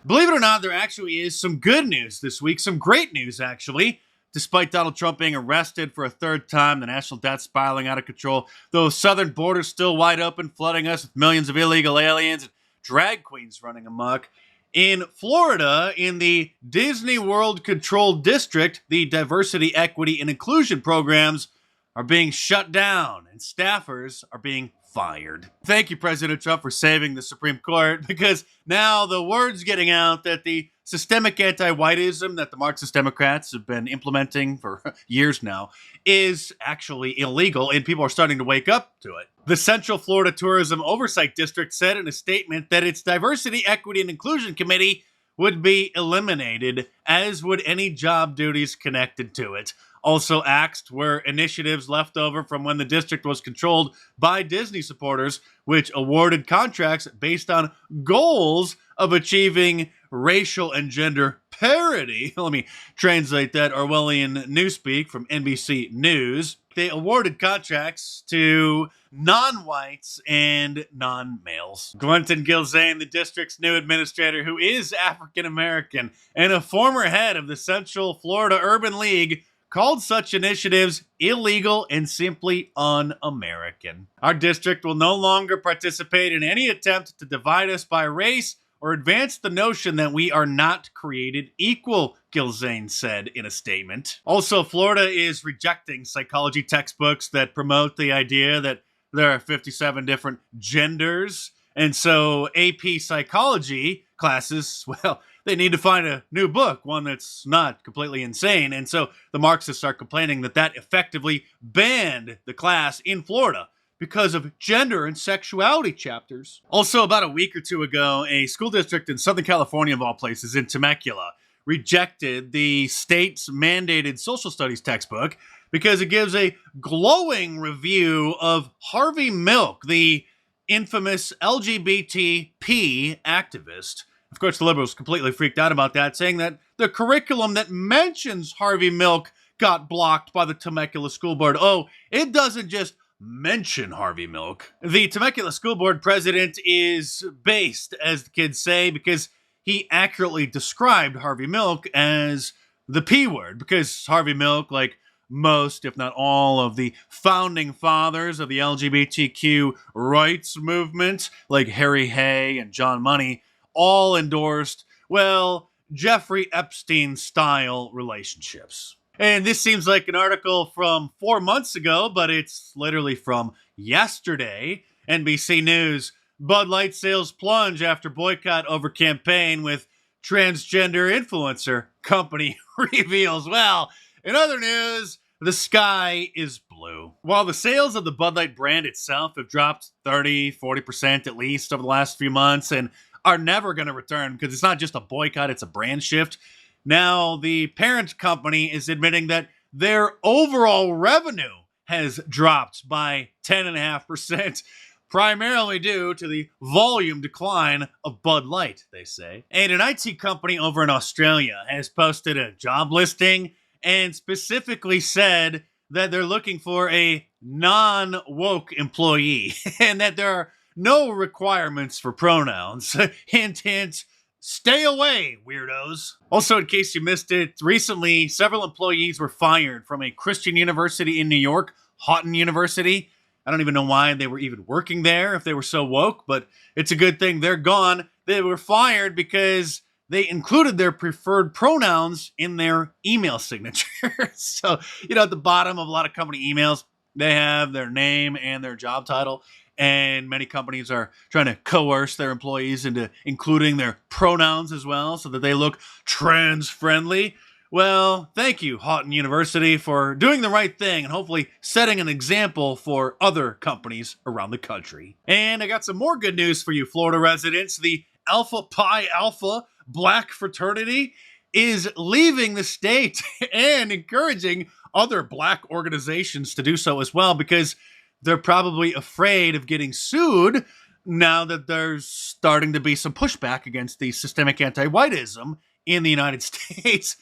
Believe it or not, there actually is some good news this week, some great news actually. Despite Donald Trump being arrested for a third time, the national debt spiraling out of control, those southern borders still wide open, flooding us with millions of illegal aliens and drag queens running amok. In Florida, in the Disney World controlled district, the diversity, equity, and inclusion programs are being shut down and staffers are being fired. Thank you, President Trump, for saving the Supreme Court, because now the word's getting out that the systemic anti-whiteism that the Marxist Democrats have been implementing for years now is actually illegal, and people are starting to wake up to it. The Central Florida Tourism Oversight District said in a statement that its Diversity, Equity, and Inclusion Committee would be eliminated, as would any job duties connected to it. Also axed were initiatives left over from when the district was controlled by Disney supporters, which awarded contracts based on goals of achieving racial and gender parity. Let me translate that Orwellian newspeak from NBC News. They awarded contracts to non-whites and non-males. Glenton Gilzane, the district's new administrator, who is African-American and a former head of the Central Florida Urban League, called such initiatives illegal and simply un-American. Our district will no longer participate in any attempt to divide us by race or advance the notion that we are not created equal, Gilzane said in a statement. Also, Florida is rejecting psychology textbooks that promote the idea that there are 57 different genders. And so AP psychology classes, well, they need to find a new book, one that's not completely insane. And so the Marxists are complaining that that effectively banned the class in Florida because of gender and sexuality chapters. Also, about a week or two ago, a school district in Southern California, of all places, in Temecula, rejected the state's mandated social studies textbook because it gives a glowing review of Harvey Milk, the infamous LGBTP activist. Of course, the liberals completely freaked out about that, saying that the curriculum that mentions Harvey Milk got blocked by the Temecula School Board. Oh, it doesn't just mention Harvey Milk. The Temecula School Board president is based, as the kids say, because he accurately described Harvey Milk as the P word, because Harvey Milk, like most, if not all, of the founding fathers of the LGBTQ rights movement, like Harry Hay and John Money, all endorsed, well, Jeffrey Epstein-style relationships. And this seems like an article from 4 months ago, but it's literally from yesterday. NBC News, Bud Light sales plunge after boycott over campaign with transgender influencer company reveals. Well, in other news, the sky is blue. While the sales of the Bud Light brand itself have dropped 30-40% at least over the last few months and are never going to return because it's not just a boycott, it's a brand shift. Now, the parent company is admitting that their overall revenue has dropped by 10.5%, primarily due to the volume decline of Bud Light, they say. And an IT company over in Australia has posted a job listing and specifically said that they're looking for a non-woke employee and that there are no requirements for pronouns. Hint, hint. Stay away, weirdos. Also, in case you missed it, recently several employees were fired from a Christian university in New York, Houghton University. I don't even know why they were even working there if they were so woke, but it's a good thing they're gone. They were fired because they included their preferred pronouns in their email signature. So, at the bottom of a lot of company emails, they have their name and their job title. And many companies are trying to coerce their employees into including their pronouns as well so that they look trans-friendly. Well, thank you, Houghton University, for doing the right thing and hopefully setting an example for other companies around the country. And I got some more good news for you, Florida residents. The Alpha Pi Alpha Black Fraternity is leaving the state and encouraging other black organizations to do so as well, because they're probably afraid of getting sued now that there's starting to be some pushback against the systemic anti-whiteism in the United States.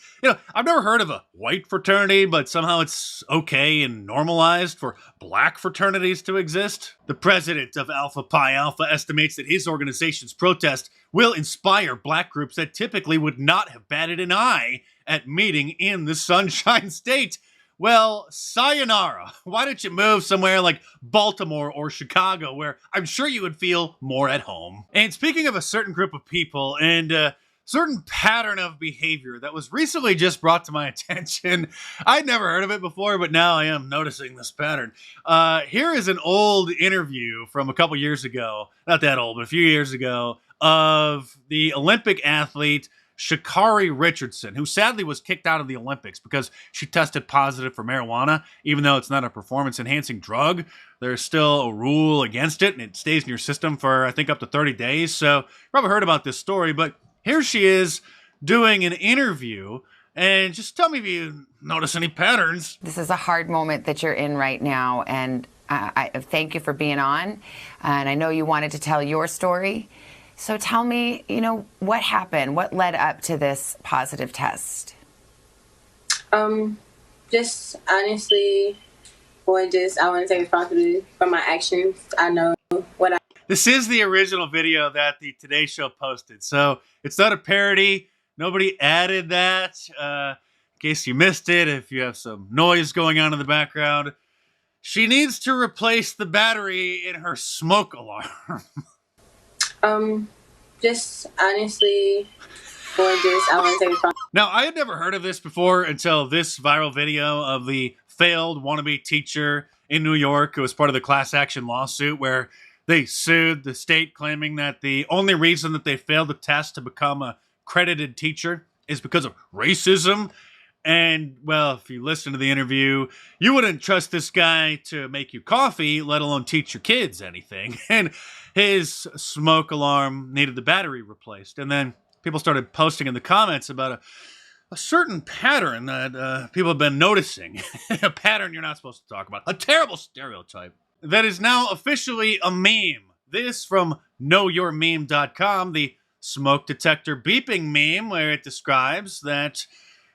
I've never heard of a white fraternity, but somehow it's okay and normalized for black fraternities to exist. The president of Alpha Pi Alpha estimates that his organization's protest will inspire black groups that typically would not have batted an eye at meeting in the Sunshine State. Well, sayonara. Why don't you move somewhere like Baltimore or Chicago, where I'm sure you would feel more at home? And speaking of a certain group of people and a certain pattern of behavior that was recently just brought to my attention, I'd never heard of it before, but now I am noticing this pattern. Here is an old interview from a couple years ago, not that old, but a few years ago, of the Olympic athlete Sha'Carri Richardson, who sadly was kicked out of the Olympics because she tested positive for marijuana. Even though it's not a performance-enhancing drug, there's still a rule against it, and it stays in your system for, I think, up to 30 days. So you probably heard about this story, but here she is doing an interview, and just tell me if you notice any patterns. This is a hard moment that you're in right now, and I thank you for being on, and I know you wanted to tell your story. So tell me, what happened? What led up to this positive test? Just honestly, I want to take responsibility for my actions. I know what I... This is the original video that the Today Show posted. So it's not a parody. Nobody added that. In case you missed it, if you have some noise going on in the background, she needs to replace the battery in her smoke alarm. Just honestly, I want to take responsibility. Now, I had never heard of this before until this viral video of the failed wannabe teacher in New York who was part of the class action lawsuit where they sued the state claiming that the only reason that they failed the test to become a credited teacher is because of racism. And, well, if you listen to the interview, you wouldn't trust this guy to make you coffee, let alone teach your kids anything. And his smoke alarm needed the battery replaced. And then people started posting in the comments about a certain pattern that people have been noticing. A pattern you're not supposed to talk about. A terrible stereotype that is now officially a meme. This from knowyourmeme.com, the smoke detector beeping meme, where it describes that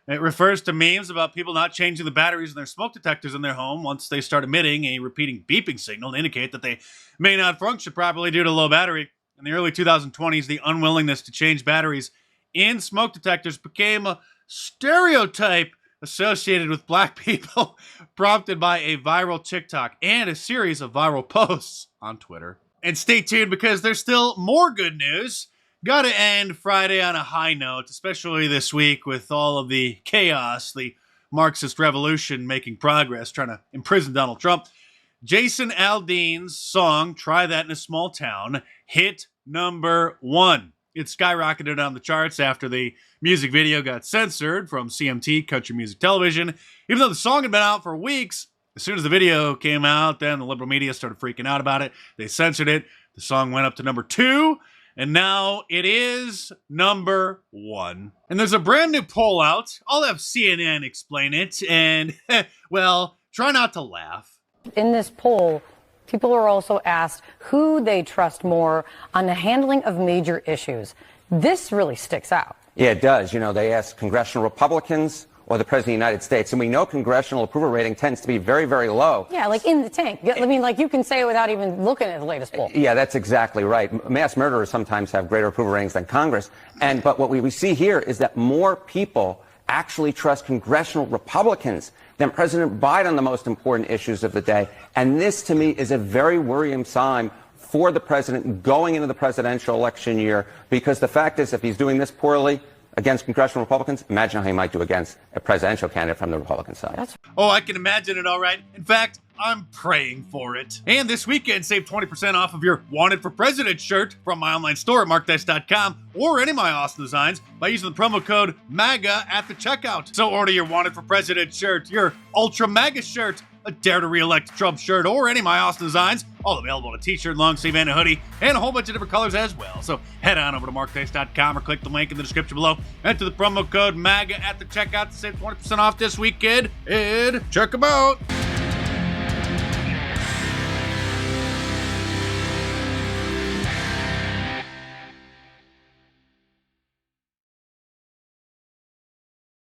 it refers to memes about people not changing the batteries in their smoke detectors in their home once they start emitting a repeating beeping signal to indicate that they may not function properly due to low battery. In the early 2020s, the unwillingness to change batteries in smoke detectors became a stereotype associated with black people, prompted by a viral TikTok and a series of viral posts on Twitter. And stay tuned because there's still more good news. Gotta end Friday on a high note, especially this week with all of the chaos, the Marxist revolution making progress, trying to imprison Donald Trump. Jason Aldean's song, Try That in a Small Town, hit #1. It skyrocketed on the charts after the music video got censored from CMT, Country Music Television. Even though the song had been out for weeks, as soon as the video came out, then the liberal media started freaking out about it. They censored it. The song went up to #2. And now it is #1. And there's a brand new poll out. I'll have CNN explain it. And, well, try not to laugh. In this poll, people are also asked who they trust more on the handling of major issues. This really sticks out. Yeah, it does. They asked congressional Republicans or the President of the United States. And we know congressional approval rating tends to be very, very low. Yeah, like in the tank. I mean, like you can say it without even looking at the latest poll. Yeah, that's exactly right. Mass murderers sometimes have greater approval ratings than Congress. But what we see here is that more people actually trust congressional Republicans than President Biden on the most important issues of the day. And this, to me, is a very worrying sign for the president going into the presidential election year, because the fact is, if he's doing this poorly against congressional Republicans, imagine how he might do against a presidential candidate from the Republican side. Oh, I can imagine it all right. In fact, I'm praying for it. And this weekend, save 20% off of your Wanted for President shirt from my online store at markdice.com or any of my awesome designs by using the promo code MAGA at the checkout. So order your Wanted for President shirt, your Ultra MAGA shirt, a Dare to Re-elect Trump shirt, or any of my awesome designs, all available in a t-shirt, long sleeve, and a hoodie, and a whole bunch of different colors as well. So head on over to markdice.com or click the link in the description below. Enter the promo code MAGA at the checkout to save 20% off this weekend, and check them out.